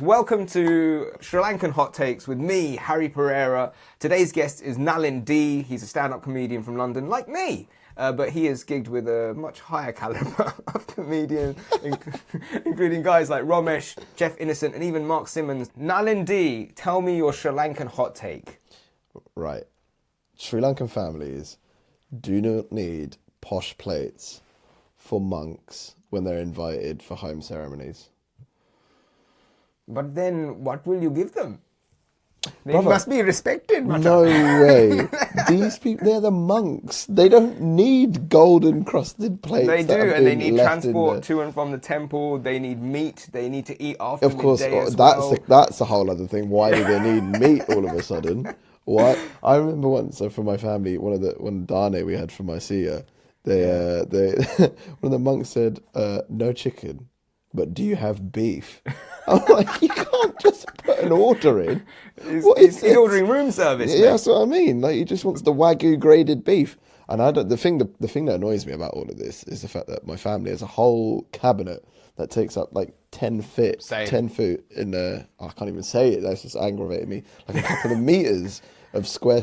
Welcome to Sri Lankan Hot Takes with me, Harry Pereira. Today's guest is Nalin D. He's a stand-up comedian from London, like me. But he is gigged with a much higher caliber of comedians, including guys like Romesh, Jeff Innocent, and even Mark Simmons. Nalin D, tell me your Sri Lankan hot take. Right. Sri Lankan families do not need posh plates for monks when they're invited for home ceremonies. But then, what will you give them? They Brother, must be respected, matter. No way. These people, they're the monks. They don't need gold encrusted plates. They do, and they need left transport to and from the temple. They need meat. They need to eat after Of course, midday as that's well. that's a whole other thing. Why do they need meat all of a sudden? What? I remember once, so for my family, one dane we had for my Sia, they one of the monks said, "No chicken, but do you have beef?" I'm like, you can't just put an order in. He's ordering room service. Yeah, that's what I mean. Like, he just wants the Wagyu graded beef. And the thing that annoys me about all of this is the fact that my family has a whole cabinet that takes up like 10 feet in the, I can't even say it. That's just aggravating me. Like a couple of meters of square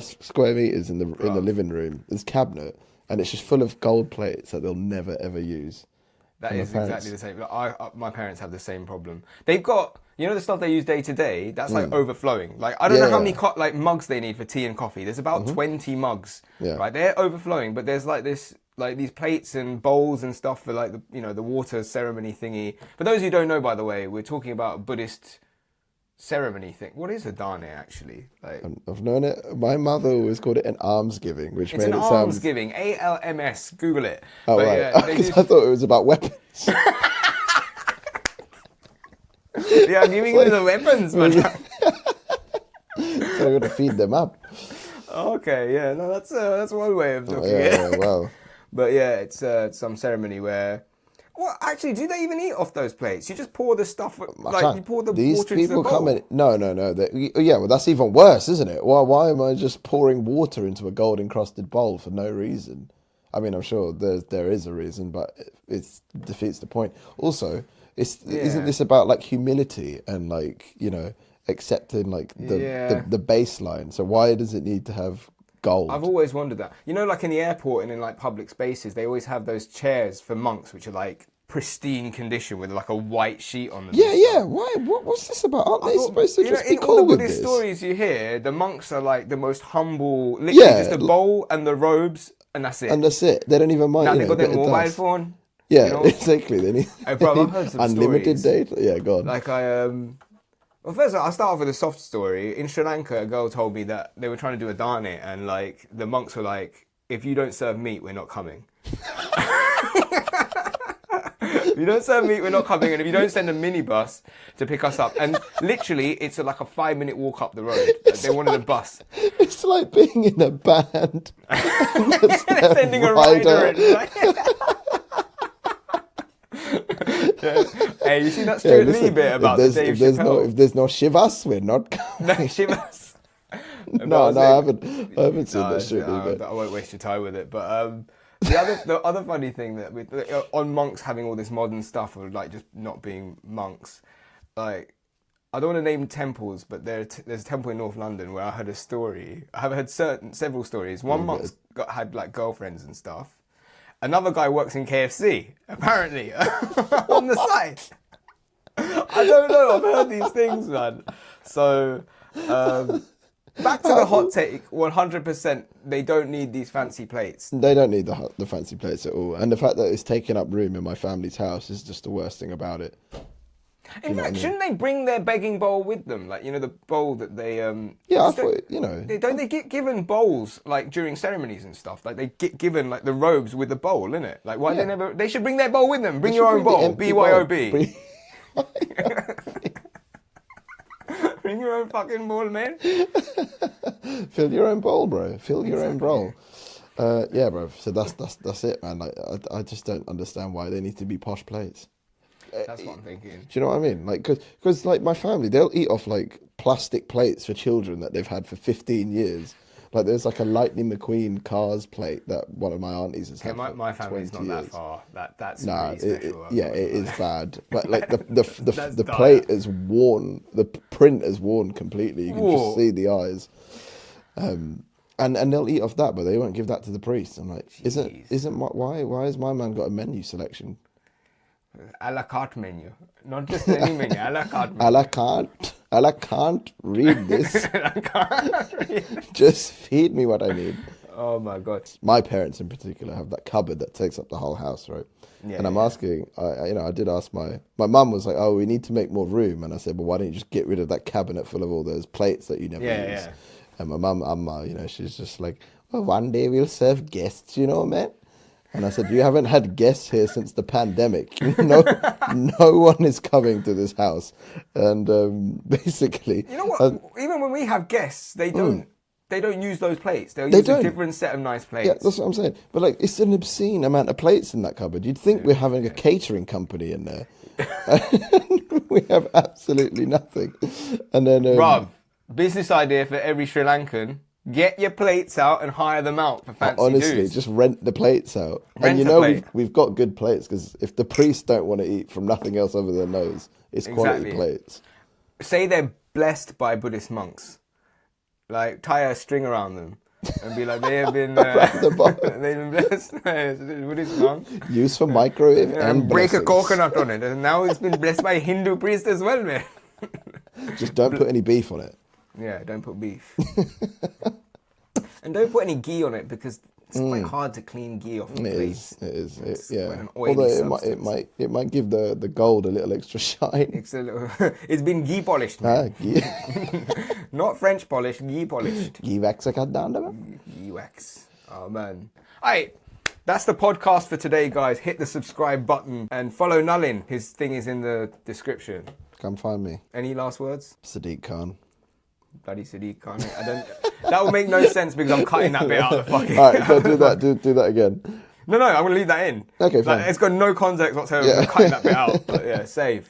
meters in the living room. This cabinet, and it's just full of gold plates that they'll never ever use. That is exactly the same. My parents have the same problem. They've got, the stuff they use day to day, that's like overflowing. Like, I don't know how many mugs they need for tea and coffee. There's about 20 mugs, right? They're overflowing, but there's these plates and bowls and stuff for like the water ceremony thingy. For those who don't know, by the way, we're talking about a Buddhist ceremony thing. What is a dane actually? Like, I've known it. My mother always called it an almsgiving, which made it sound... It's an almsgiving. ALMS. Google it. Oh, but right. Yeah, Because I thought it was about weapons. Yeah, I'm giving them the weapons, man. So we're going to feed them up. Okay, yeah. No, that's one way of looking at it. Yeah, well. But yeah, it's some ceremony where... Well, actually, do they even eat off those plates? You just pour the stuff, you pour the water into the bowl. Come in. No. Yeah, well, that's even worse, isn't it? Why am I just pouring water into a gold encrusted bowl for no reason? I mean, I'm sure there is a reason, but it defeats the point. Also, isn't this about like humility and accepting the baseline? So why does it need to have gold? I've always wondered that. Like in the airport and in like public spaces, they always have those chairs for monks, which are like pristine condition with like a white sheet on them. Yeah. Why? What's this about? Aren't they supposed to just be cool with this? In all the Buddhist stories you hear, the monks are like the most humble. Literally just a bowl and the robes, and that's it. They don't even mind. Now they've got their mobile phone. Yeah, exactly. They need bro, I've heard some unlimited stories. data. Yeah, go on. Like well, first I'll start off with a soft story. In Sri Lanka, a girl told me that they were trying to do a dane, and like the monks were like, "If you don't serve meat, we're not coming." If you don't serve meat, we're not coming, and if you don't send a minibus to pick us up, and literally it's like a 5-minute walk up the road. They wanted a bus. It's like being in a band. They're sending a rider in. Hey, you see that Stuart Lee bit about the Dave Chappelle? If there's no Shivas, we're not coming. No Shivas. No, I haven't seen that Stuart Lee bit. I won't waste your time with it. But the other funny thing that on monks having all this modern stuff of like just not being monks, like I don't want to name temples, but there's a temple in North London where I heard a story. I have heard several stories. One monk had like girlfriends and stuff. Another guy works in KFC, apparently, on the side. I don't know, I've heard these things, man. So, back to the hot take, 100%, they don't need these fancy plates. They don't need the fancy plates at all. And the fact that it's taking up room in my family's house is just the worst thing about it. In fact, shouldn't they bring their begging bowl with them? Like, the bowl that they... Yeah, I thought, Don't they get given bowls, like, during ceremonies and stuff? Like, they get given, like, the robes with the bowl, innit? Like, why they never... They should bring their bowl with them. Bring your own bowl. BYOB. Bring your own fucking bowl, man. Fill your own bowl, bro. Fill your own bowl. Yeah, bro. So that's it, man. Like, I just don't understand why they need to be posh plates. That's what I'm thinking. Do you know what I mean? Like, because like my family, they'll eat off like plastic plates for children that they've had for 15 years. Like there's like a Lightning McQueen Cars plate that one of my aunties has had. My family's not that far. That's Nah, really special. it is bad. But like the plate is worn. The print is worn completely. You can just see the eyes. And they'll eat off that, but they won't give that to the priest. I'm like, why has my man got a menu selection? A la carte menu, not just any menu. A la carte menu. A la can't read this. Just feed me what I need. Oh my god. My parents in particular have that cupboard that takes up the whole house, right? Yeah, and I'm asking, I did ask my mum was like, oh, we need to make more room, and I said, well, why don't you just get rid of that cabinet full of all those plates that you never use? Yeah. And my mum, she's just like, well, one day we'll serve guests, man. And I said, you haven't had guests here since the pandemic. No one is coming to this house. And basically... You know what? Even when we have guests, they don't use those plates. They'll use a different set of nice plates. Yeah, that's what I'm saying. But like, it's an obscene amount of plates in that cupboard. You'd think we're having a catering company in there. We have absolutely nothing. And then... Rob, business idea for every Sri Lankan. Get your plates out and hire them out for fancy Honestly, dudes. just rent the plates out. And we've got good plates, because if the priests don't want to eat from nothing else other than those, it's quality plates. Say they're blessed by Buddhist monks. Like, tie a string around them and be like, they have been, they've been blessed by Buddhist monks. Used for microwave and break blessings. a coconut on it. And now it's been blessed by a Hindu priest as well, man. Just don't put any beef on it. Yeah, don't put beef. And don't put any ghee on it, because it's quite hard to clean ghee off the plates. It is. An oily Although it might give the gold a little extra shine. It's been ghee polished, man. Ghee. Not French polished, ghee polished. Ghee wax down. Ghee wax. Oh man. Alright, that's the podcast for today, guys. Hit the subscribe button and follow Nalin. His thing is in the description. Come find me. Any last words? Sadiq Khan. Bloody Sadiq Khan. That will make no sense, because I'm cutting that bit out of the fucking... Alright, go do that. Do that again. No, I'm going to leave that in. Okay, fine. It's got no context whatsoever. I'm cutting that bit out. But yeah, save.